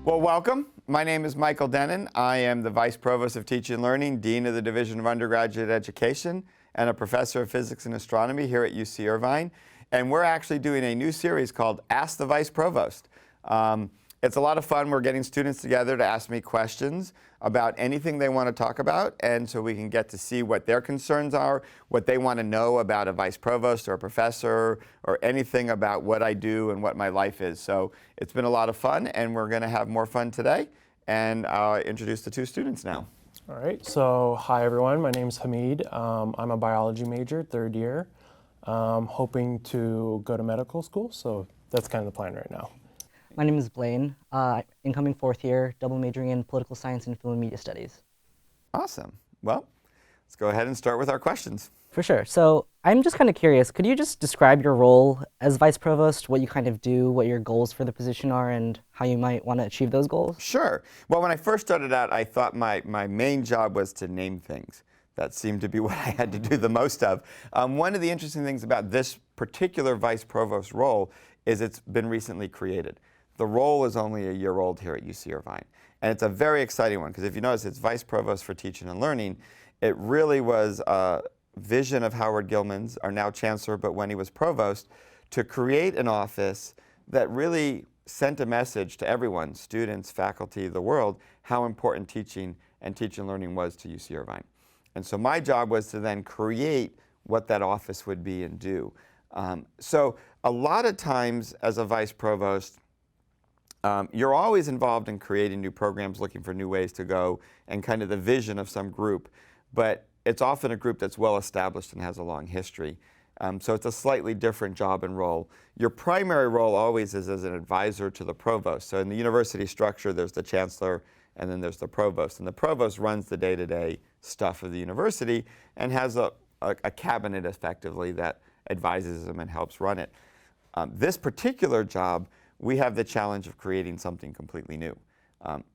Well, welcome. My name is Michael Dennin. I am the Vice Provost of Teaching and Learning, Dean of the Division of Undergraduate Education, and a Professor of Physics and Astronomy here at UC Irvine. And we're actually doing a new series called Ask the Vice Provost. It's a lot of fun. We're getting students together to ask me questions about anything they want to talk about, and so we can get to see what their concerns are, what they want to know about a vice provost or a professor, or anything about what I do and what my life is. So it's been a lot of fun, and we're going to have more fun today. And I'll introduce the two students now. All right, so hi everyone, my name is Hameed. I'm a biology major, third year, hoping to go to medical school, so that's kind of the plan right now. My name is Blaine, incoming fourth year, double majoring in political science and film and media studies. Awesome. Well, let's go ahead and start with our questions. For sure. So I'm just kind of curious, could you just describe your role as vice provost, what you kind of do, what your goals for the position are, and how you might want to achieve those goals? Sure. Well, when I first started out, I thought my main job was to name things. That seemed to be what I had to do the most of. One of the interesting things about this particular vice provost role is it's been recently created. The role is only a year old here at UC Irvine. And it's a very exciting one, because if you notice, it's Vice Provost for Teaching and Learning. It really was a vision of Howard Gilman's, our now Chancellor, but when he was Provost, to create an office that really sent a message to everyone, students, faculty, the world, how important teaching and learning was to UC Irvine. And so my job was to then create what that office would be and do. So a lot of times as a Vice Provost, you're always involved in creating new programs, looking for new ways to go, and kind of the vision of some group. But it's often a group that's well established and has a long history. So it's a slightly different job and role. Your primary role always is as an advisor to the provost. So in the university structure, there's the chancellor, and then there's the provost. And the provost runs the day-to-day stuff of the university and has a cabinet, effectively, that advises them and helps run it. This particular job, we have the challenge of creating something completely new.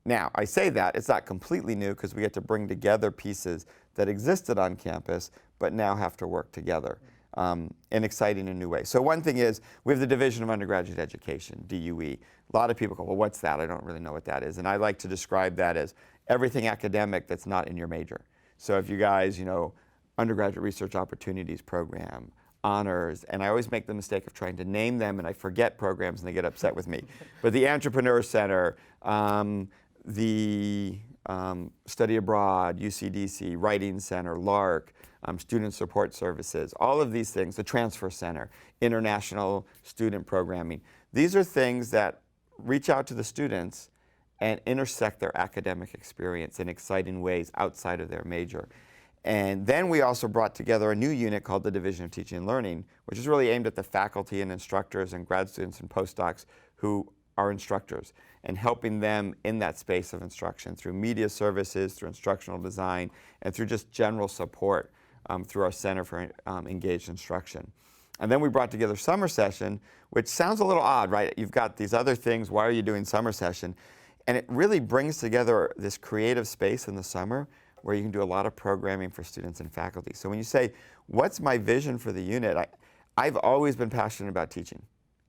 Now, I say that, it's not completely new because we get to bring together pieces that existed on campus but now have to work together in exciting and new ways. So one thing is, we have the Division of Undergraduate Education, DUE. A lot of people go, well, what's that? I don't really know what that is. And I like to describe that as everything academic that's not in your major. So if you guys, undergraduate research opportunities program, honors, and I always make the mistake of trying to name them and I forget programs and they get upset with me. But the Entrepreneur Center, the Study Abroad, UCDC, Writing Center, LARC, Student Support Services, all of these things, the Transfer Center, International Student Programming. These are things that reach out to the students and intersect their academic experience in exciting ways outside of their major. And then we also brought together a new unit called the Division of Teaching and Learning, which is really aimed at the faculty and instructors and grad students and postdocs who are instructors, and helping them in that space of instruction through media services, through instructional design, and through just general support through our Center for Engaged Instruction. And then we brought together summer session, which sounds a little odd, right? You've got these other things, why are you doing summer session? And it really brings together this creative space in the summer where you can do a lot of programming for students and faculty. So when you say, what's my vision for the unit? I've always been passionate about teaching,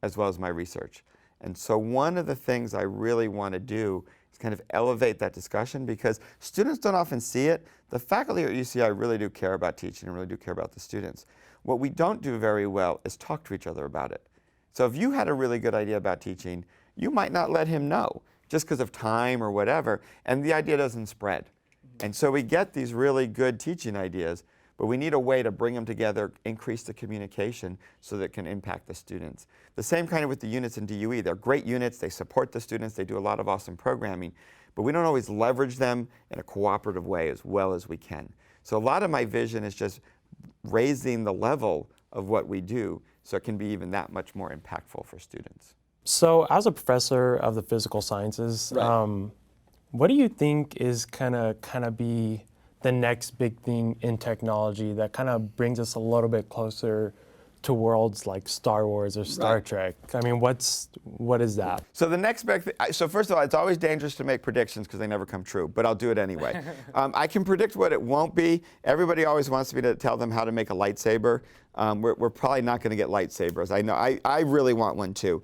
as well as my research. And so one of the things I really want to do is kind of elevate that discussion, because students don't often see it. The faculty at UCI really do care about teaching and really do care about the students. What we don't do very well is talk to each other about it. So if you had a really good idea about teaching, you might not let him know, just because of time or whatever, and the idea doesn't spread. And so we get these really good teaching ideas, but we need a way to bring them together, increase the communication so that it can impact the students. The same kind of with the units in DUE. They're great units, they support the students, they do a lot of awesome programming, but we don't always leverage them in a cooperative way as well as we can. So a lot of my vision is just raising the level of what we do so it can be even that much more impactful for students. So as a professor of the physical sciences, Right. What do you think is kind of be the next big thing in technology that kind of brings us a little bit closer to worlds like Star Wars or Star Trek? I mean, what is that? So the next big thing, so first of all, it's always dangerous to make predictions because they never come true, but I'll do it anyway. I can predict what it won't be. Everybody always wants me to tell them how to make a lightsaber. We're probably not going to get lightsabers. I know, I really want one too.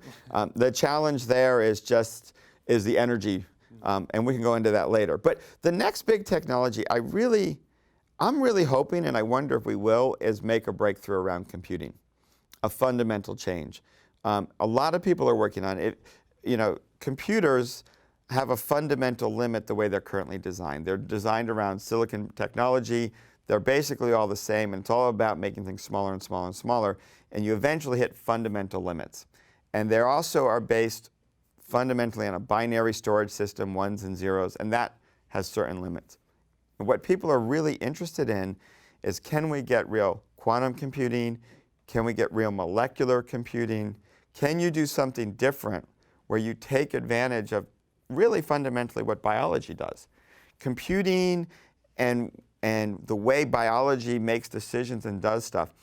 The challenge there is the energy And we can go into that later. But the next big technology I'm really hoping, and I wonder if we will, is make a breakthrough around computing, a fundamental change. A lot of people are working on it. You know, computers have a fundamental limit the way they're currently designed. They're designed around silicon technology. They're basically all the same, and it's all about making things smaller and smaller and smaller, and you eventually hit fundamental limits. And they also are based fundamentally on a binary storage system, ones and zeros, and that has certain limits. And what people are really interested in is, can we get real quantum computing? Can we get real molecular computing? Can you do something different where you take advantage of really fundamentally what biology does? Computing and the way biology makes decisions and does stuff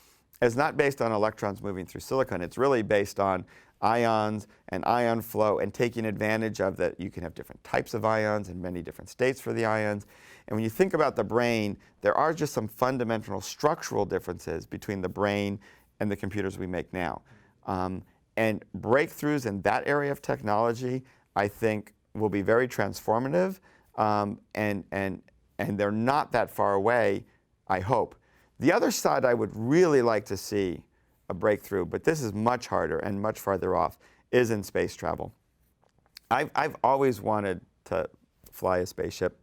is not based on electrons moving through silicon. It's really based on ions and ion flow and taking advantage of that. You can have different types of ions and many different states for the ions. And when you think about the brain, there are just some fundamental structural differences between the brain and the computers we make now. And breakthroughs in that area of technology, I think, will be very transformative, and they're not that far away, I hope. The other side I would really like to see a breakthrough, but this is much harder and much farther off, is in space travel. I've always wanted to fly a spaceship.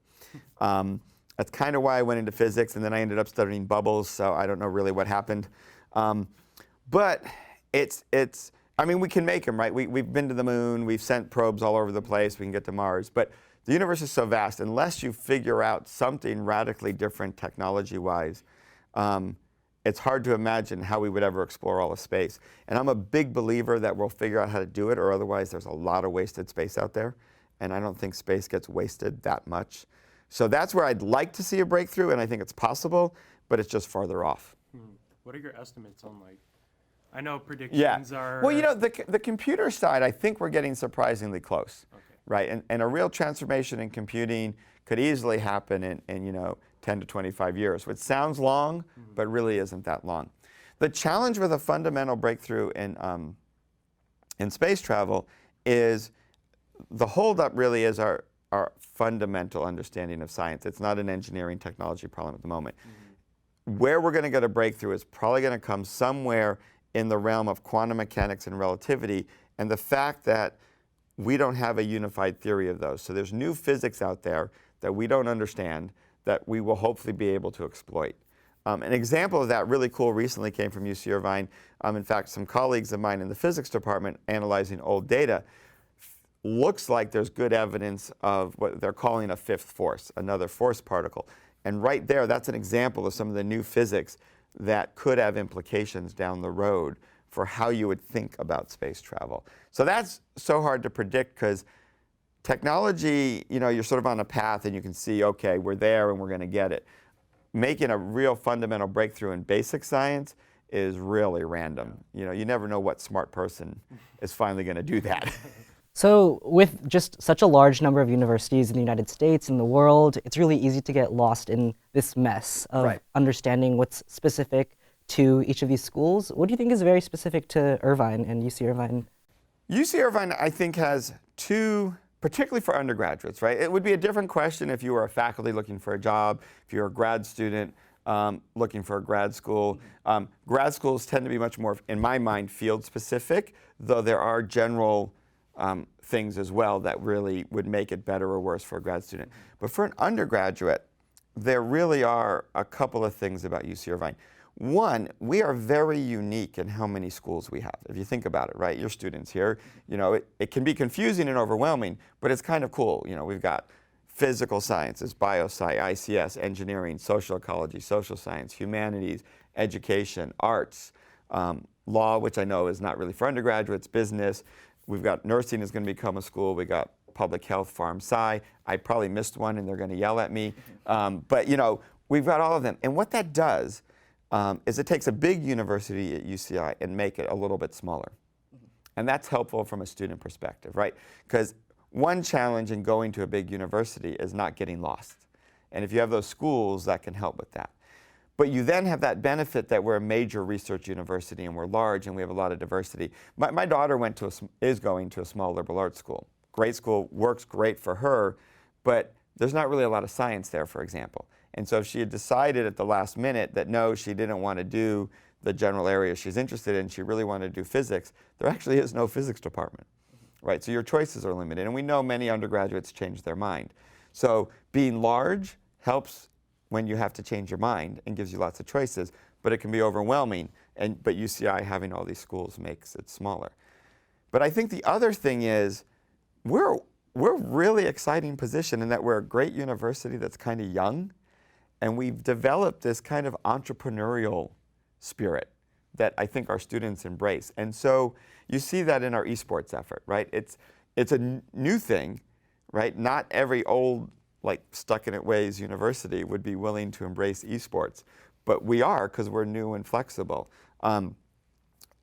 That's kind of why I went into physics, and then I ended up studying bubbles, so I don't know really what happened. But I mean, we can make them, right? We've been to the moon, we've sent probes all over the place, we can get to Mars, but the universe is so vast, unless you figure out something radically different technology-wise, it's hard to imagine how we would ever explore all of space. And I'm a big believer that we'll figure out how to do it, or otherwise there's a lot of wasted space out there, and I don't think space gets wasted that much. So that's where I'd like to see a breakthrough, and I think it's possible, but it's just farther off. What are your estimates on, like, I know predictions are... Well, you know, the computer side, I think we're getting surprisingly close, right? And a real transformation in computing could easily happen in, you know, 10 to 25 years, which sounds long, but really isn't that long. The challenge with a fundamental breakthrough in space travel is the holdup really is our fundamental understanding of science. It's not an engineering technology problem at the moment. Where we're going to get a breakthrough is probably going to come somewhere in the realm of quantum mechanics and relativity, and the fact that we don't have a unified theory of those. So there's new physics out there that we don't understand that we will hopefully be able to exploit. An example of that really cool recently came from UC Irvine. In fact, some colleagues of mine in the physics department analyzing old data, looks like there's good evidence of what they're calling a fifth force, another force particle. And right there, that's an example of some of the new physics that could have implications down the road for how you would think about space travel. So that's so hard to predict because technology, you know, you're sort of on a path and you can see, okay, we're there and we're going to get it. Making a real fundamental breakthrough in basic science is really random. You know, you never know what smart person is finally going to do that. So with just such a large number of universities in the United States and the world, it's really easy to get lost in this mess of understanding what's specific to each of these schools. What do you think is very specific to Irvine and UC Irvine? UC Irvine, I think, has two, particularly for undergraduates, right? It would be a different question if you were a faculty looking for a job, if you're a grad student looking for a grad school. Grad schools tend to be much more, in my mind, field specific, though there are general things as well that really would make it better or worse for a grad student. But for an undergraduate, there really are a couple of things about UC Irvine. One, we are very unique in how many schools we have. If you think about it, right, your students here, you know, it can be confusing and overwhelming, but it's kind of cool. You know, we've got physical sciences, biosci, ICS, engineering, social ecology, social science, humanities, education, arts, law, which I know is not really for undergraduates, business. We've got nursing is going to become a school. We got public health, pharm sci. I probably missed one and they're going to yell at me. But you know, we've got all of them. And what that does is it takes a big university at UCI and make it a little bit smaller. And that's helpful from a student perspective, right? Because one challenge in going to a big university is not getting lost. And if you have those schools, that can help with that. But you then have that benefit that we're a major research university and we're large and we have a lot of diversity. My daughter is going to a small liberal arts school grade school works great for her, but there's not really a lot of science there, for example. And so if she had decided at the last minute that no, she didn't want to do the general area she's interested in, she really wanted to do physics, there actually is no physics department, right? So your choices are limited. And we know many undergraduates change their mind. So being large helps when you have to change your mind and gives you lots of choices, but it can be overwhelming. But UCI having all these schools makes it smaller. But I think the other thing is we're really exciting position in that we're a great university that's kind of young, and we've developed this kind of entrepreneurial spirit that I think our students embrace. And so you see that in our esports effort, right? It's a new thing, right? Not every old, like, stuck-in-it-ways university would be willing to embrace esports, but we are because we're new and flexible.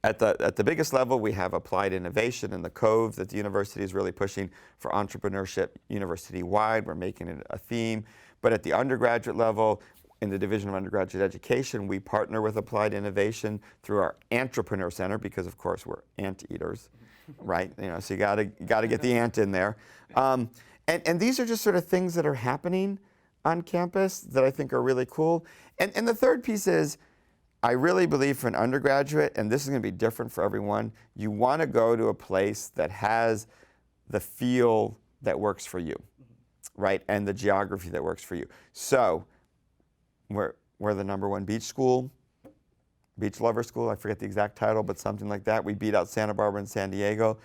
At the biggest level, we have applied innovation in the Cove that the university is really pushing for entrepreneurship university-wide. We're making it a theme. But at the undergraduate level, in the Division of Undergraduate Education, we partner with Applied Innovation through our Entrepreneur Center because, of course, we're ant-eaters, right? You know, so you gotta get the ant in there. And these are just sort of things that are happening on campus that I think are really cool. And the third piece is, I really believe for an undergraduate, and this is going to be different for everyone, you want to go to a place that has the feel that works for you, right? And the geography that works for you. So we're the #1 beach school, beach lover school. I forget the exact title, but something like that. We beat out Santa Barbara and San Diego.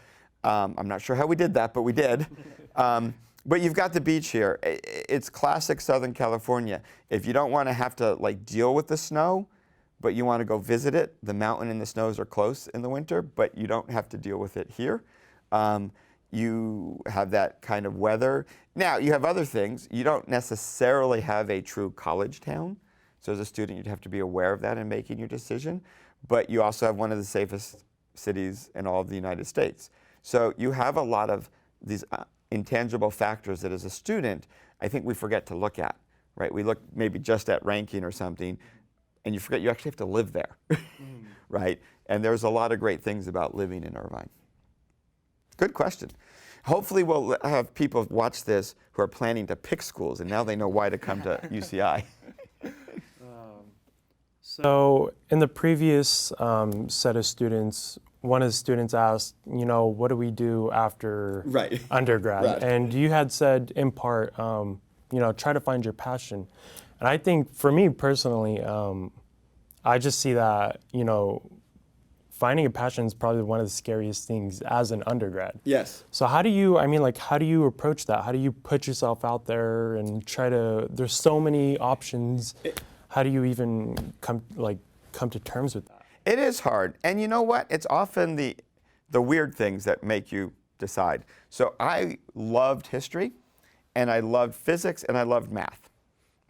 I'm not sure how we did that, but we did. But you've got the beach here. It's classic Southern California. If you don't want to have to like deal with the snow, but you want to go visit it, the mountain and the snows are close in the winter, but you don't have to deal with it here. You have that kind of weather. Now, you have other things. You don't necessarily have a true college town. So as a student, you'd have to be aware of that in making your decision. But you also have one of the safest cities in all of the United States. So you have a lot of these intangible factors that as a student, I think we forget to look at, right? We look maybe just at ranking or something, and you forget you actually have to live there, right? And there's a lot of great things about living in Irvine. Good question. Hopefully we'll have people watch this who are planning to pick schools, and now they know why to come to UCI. So in the previous set of students, one of the students asked, you know, what do we do after undergrad? Right. And you had said in part, you know, try to find your passion. And I think for me personally, I just see that, you know, finding a passion is probably one of the scariest things as an undergrad. Yes. So how do you, how do you approach that? How do you put yourself out there and try to, there's so many options. How do you even come to terms with that? It is hard. And you know what? It's often the weird things that make you decide. So I loved history, and I loved physics, and I loved math.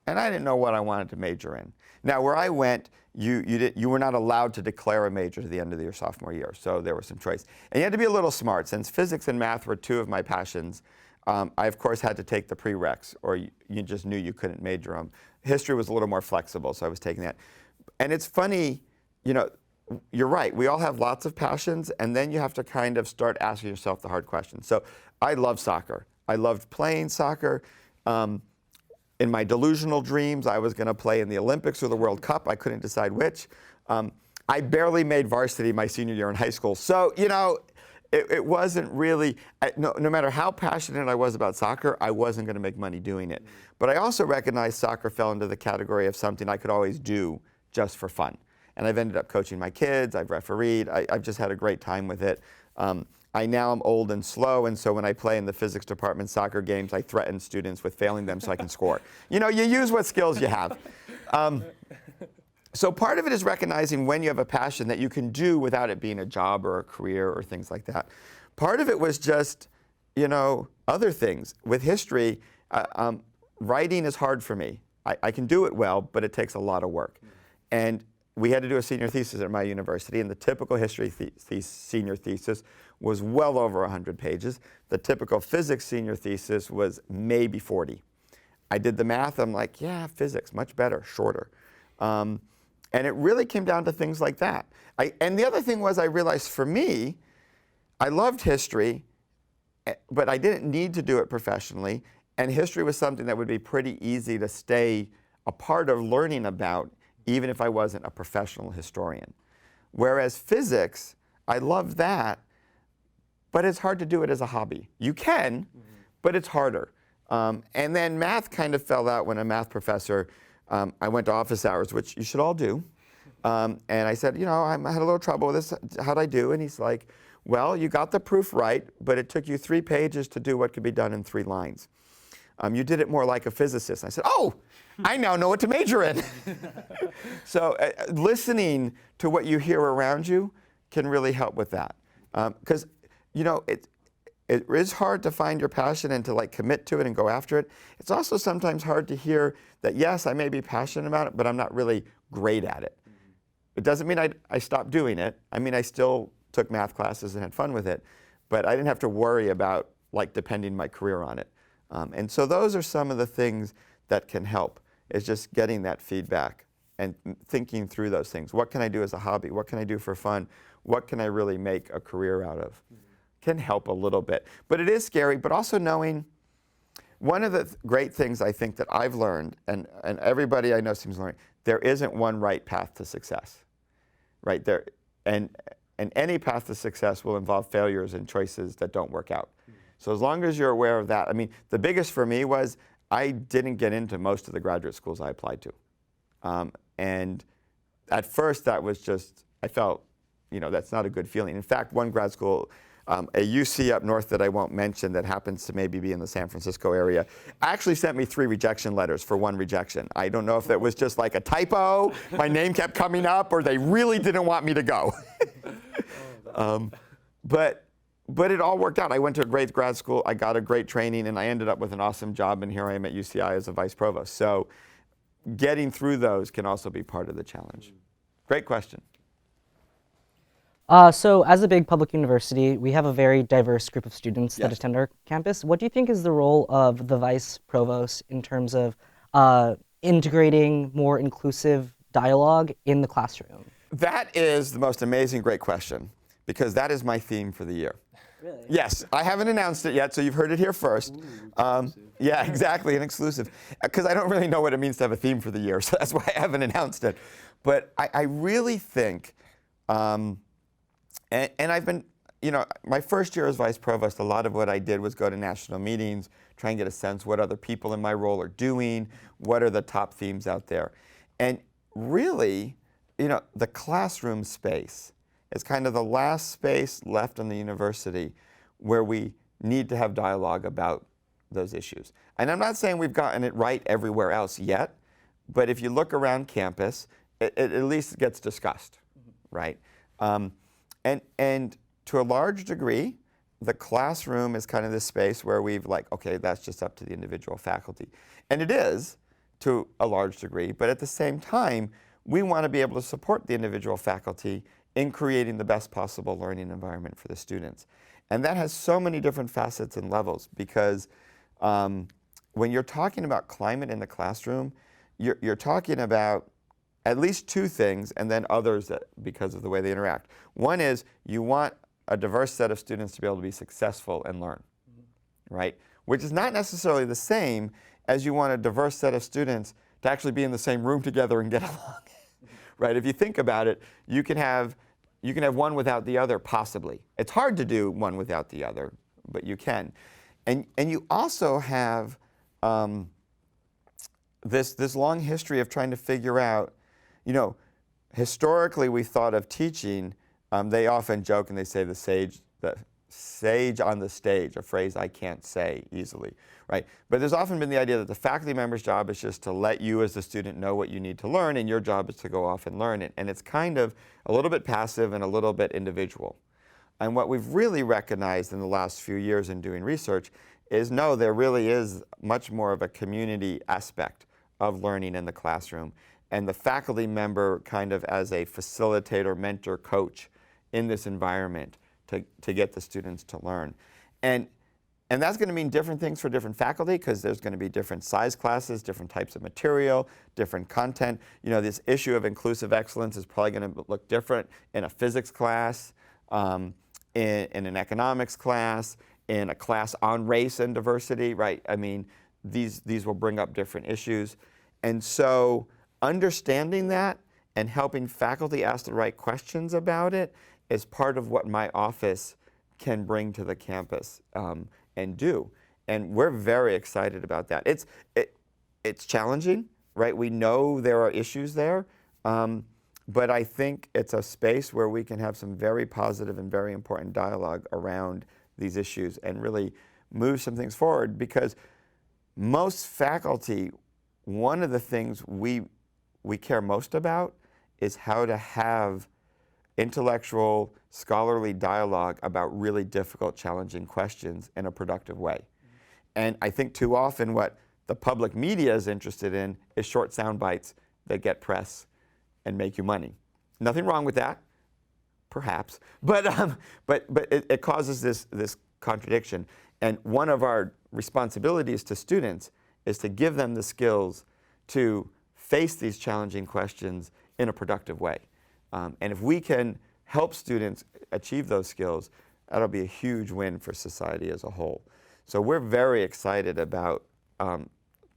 And I didn't know what I wanted to major in. Now, where I went, you were not allowed to declare a major at the end of your sophomore year, so there was some choice. And you had to be a little smart. Since physics and math were two of my passions, I, of course, had to take the prereqs, or you just knew you couldn't major them. History was a little more flexible, so I was taking that. And it's funny, you know, you're right. We all have lots of passions, and then you have to kind of start asking yourself the hard questions. So I love soccer. I loved playing soccer. In my delusional dreams, I was going to play in the Olympics or the World Cup. I couldn't decide which. I barely made varsity my senior year in high school. So, you know, it wasn't really, no matter how passionate I was about soccer, I wasn't going to make money doing it. But I also recognized soccer fell into the category of something I could always do just for fun. And I've ended up coaching my kids. I've refereed. I've just had a great time with it. I now am old and slow, and so when I play in the physics department soccer games, I threaten students with failing them so I can score. You know, you use what skills you have. So part of it is recognizing when you have a passion that you can do without it being a job or a career or things like that. Part of it was just, you know, other things. With history, writing is hard for me. I can do it well, but it takes a lot of work. And we had to do a senior thesis at my university, and the typical history senior thesis was well over 100 pages. The typical physics senior thesis was maybe 40. I did the math. I'm like, yeah, physics, much better, shorter. And it really came down to things like that. And the other thing was I realized for me, I loved history, but I didn't need to do it professionally, and history was something that would be pretty easy to stay a part of learning about, even if I wasn't a professional historian. Whereas physics, I love that, but it's hard to do it as a hobby. You can, but it's harder. And then math kind of fell out when a math professor, I went to office hours, which you should all do. And I said, you know, I had a little trouble with this. How'd I do? And he's like, well, you got the proof right, but it took you 3 pages to do what could be done in 3 lines. You did it more like a physicist. And I said, oh, I now know what to major in. So listening to what you hear around you can really help with that. Because, you know, it is hard to find your passion and to like commit to it and go after it. It's also sometimes hard to hear that, yes, I may be passionate about it, but I'm not really great at it. It doesn't mean I stopped doing it. I mean, I still took math classes and had fun with it, but I didn't have to worry about like depending my career on it. And so those are some of the things that can help, is just getting that feedback and thinking through those things. What can I do as a hobby? What can I do for fun? What can I really make a career out of? Can help a little bit. But it is scary, but also knowing, one of the great things I think that I've learned, and everybody I know seems to learn, there isn't one right path to success, right? And any path to success will involve failures and choices that don't work out. So as long as you're aware of that, I mean, the biggest for me was I didn't get into most of the graduate schools I applied to. And at first that was just, I felt, you know, that's not a good feeling. In fact, one grad school, a UC up north that I won't mention that happens to maybe be in the San Francisco area, actually sent me 3 rejection letters for 1 rejection. I don't know if that was just like a typo, my name kept coming up, or they really didn't want me to go. But it all worked out. I went to a great grad school, I got a great training, and I ended up with an awesome job, and here I am at UCI as a vice provost. So getting through those can also be part of the challenge. Great question. So as a big public university, we have a very diverse group of students that Yes. attend our campus. What do you think is the role of the vice provost in terms of integrating more inclusive dialogue in the classroom? That is the most amazing, great question, because that is my theme for the year. Really? Yes, I haven't announced it yet, so you've heard it here first. Yeah, exactly, an exclusive. Because I don't really know what it means to have a theme for the year, so that's why I haven't announced it. But I really think, and I've been, you know, my first year as vice provost, a lot of what I did was go to national meetings, try and get a sense what other people in my role are doing, what are the top themes out there. And really, you know, the classroom space is kind of the last space left in the university where we need to have dialogue about those issues. And I'm not saying we've gotten it right everywhere else yet, but if you look around campus, it at least gets discussed, right? And to a large degree, the classroom is kind of this space where we've like, okay, that's just up to the individual faculty. And it is to a large degree, but at the same time, we want to be able to support the individual faculty in creating the best possible learning environment for the students. And that has so many different facets and levels, because when you're talking about climate in the classroom, you're talking about at least 2 things, and then others that, because of the way they interact. One is you want a diverse set of students to be able to be successful and learn, right? Which is not necessarily the same as you want a diverse set of students to actually be in the same room together and get along, right? If you think about it, you can have one without the other, possibly. It's hard to do one without the other, but you can. And you also have this long history of trying to figure out, you know, historically we thought of teaching, they often joke and they say the sage on the stage, a phrase I can't say easily, right? But there's often been the idea that the faculty member's job is just to let you as the student know what you need to learn, and your job is to go off and learn it. And it's kind of a little bit passive and a little bit individual. And what we've really recognized in the last few years in doing research is, no, there really is much more of a community aspect of learning in the classroom. And the faculty member kind of as a facilitator, mentor, coach in this environment to get the students to learn. And that's going to mean different things for different faculty, because there's going to be different size classes, different types of material, different content. You know, this issue of inclusive excellence is probably going to look different in a physics class, in an economics class, in a class on race and diversity, right? I mean, these will bring up different issues. And so understanding that and helping faculty ask the right questions about it is part of what my office can bring to the campus and do. And we're very excited about that. It's challenging, right? We know there are issues there, but I think it's a space where we can have some very positive and very important dialogue around these issues and really move some things forward, because most faculty, one of the things we care most about is how to have intellectual, scholarly dialogue about really difficult, challenging questions in a productive way. And I think too often what the public media is interested in is short sound bites that get press and make you money. Nothing wrong with that, perhaps, but it causes this contradiction. And one of our responsibilities to students is to give them the skills to face these challenging questions in a productive way. And if we can help students achieve those skills, that'll be a huge win for society as a whole. So we're very excited about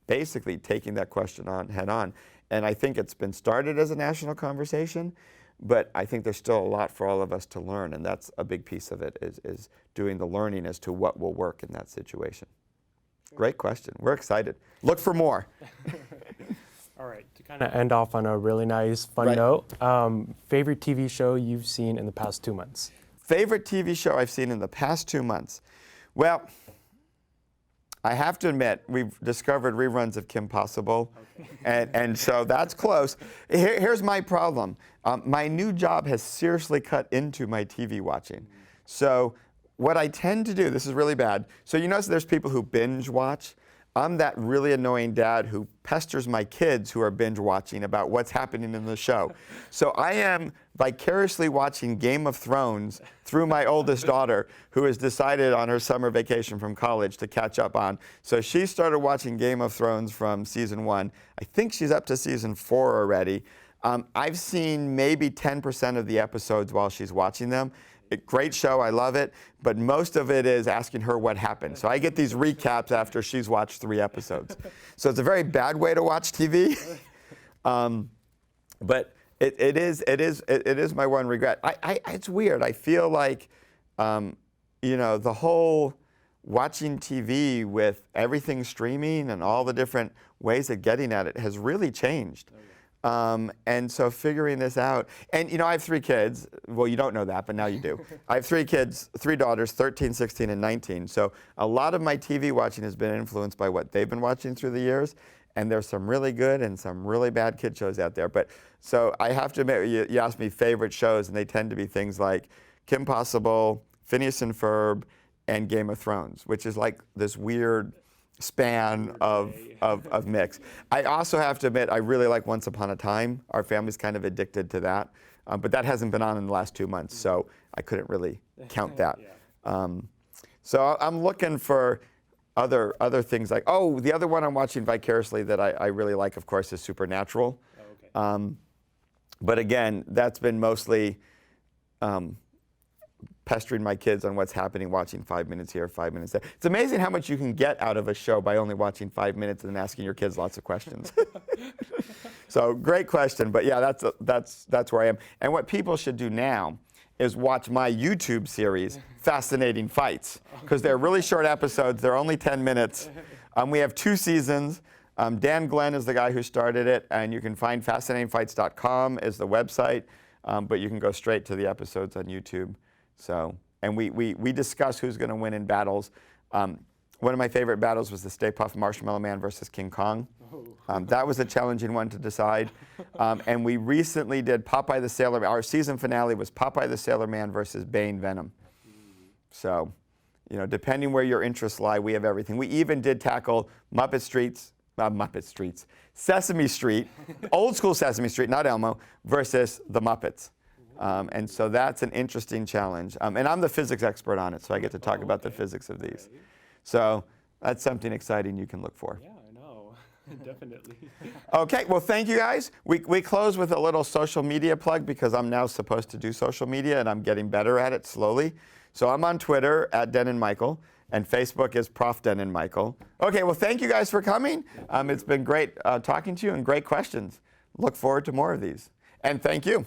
basically taking that question on head on. And I think it's been started as a national conversation, but I think there's still a lot for all of us to learn, and that's a big piece of it, is doing the learning as to what will work in that situation. Great question. We're excited. Look for more. All right, to kind of end off on a really nice, fun Right. note, favorite TV show you've seen in the past 2 months? Favorite TV show I've seen in the past 2 months? Well, I have to admit, we've discovered reruns of Kim Possible, and so that's close. Here's my problem. My new job has seriously cut into my TV watching. So what I tend to do, this is really bad, so you notice there's people who binge watch. I'm that really annoying dad who pesters my kids who are binge watching about what's happening in the show. So I am vicariously watching Game of Thrones through my oldest daughter, who has decided on her summer vacation from college to catch up on. So she started watching Game of Thrones from season 1. I think she's up to season 4 already. I've seen maybe 10% of the episodes while she's watching them. Great show, I love it, but most of it is asking her what happened. So I get these recaps after she's watched 3 episodes. So it's a very bad way to watch TV, but it is my one regret. It's weird. I feel like, the whole watching TV with everything streaming and all the different ways of getting at it has really changed. And so figuring this out, and I have 3 kids. Well, you don't know that, but now you do. I have 3 kids, 3 daughters, 13, 16, and 19. So a lot of my TV watching has been influenced by what they've been watching through the years. And there's some really good and some really bad kid shows out there. But so I have to admit, you asked me favorite shows, and they tend to be things like Kim Possible, Phineas and Ferb, and Game of Thrones, which is like this weird span of mix. I also have to admit, I really like Once Upon a Time. Our family's kind of addicted to that, but that hasn't been on in the last 2 months, so I couldn't really count that. So I'm looking for other things like, the other one I'm watching vicariously that I really like, of course, is Supernatural. But again, that's been mostly pestering my kids on what's happening, watching 5 minutes here, 5 minutes there. It's amazing how much you can get out of a show by only watching 5 minutes and asking your kids lots of questions. So great question, but yeah, that's where I am. And what people should do now is watch my YouTube series, Fascinating Fights, because they're really short episodes. They're only 10 minutes. We have 2 seasons. Dan Glenn is the guy who started it, and you can find fascinatingfights.com is the website, but you can go straight to the episodes on YouTube. So, and we discuss who's going to win in battles. One of my favorite battles was the Stay Puft Marshmallow Man versus King Kong. That was a challenging one to decide. And we recently did Popeye the Sailor Man. Our season finale was Popeye the Sailor Man versus Bane Venom. So, depending where your interests lie, we have everything. We even did tackle Sesame Street, old school Sesame Street, not Elmo, versus the Muppets. And so that's an interesting challenge. And I'm the physics expert on it, so I get to talk about the physics of these. So that's something exciting you can look for. Yeah, I know. Definitely. Okay, well, thank you guys. We close with a little social media plug because I'm now supposed to do social media, and I'm getting better at it slowly. So I'm on Twitter, @DenninMichael. and Facebook is Prof. Dennin Michael. Okay, well, thank you guys for coming. It's been great talking to you and great questions. Look forward to more of these. And thank you.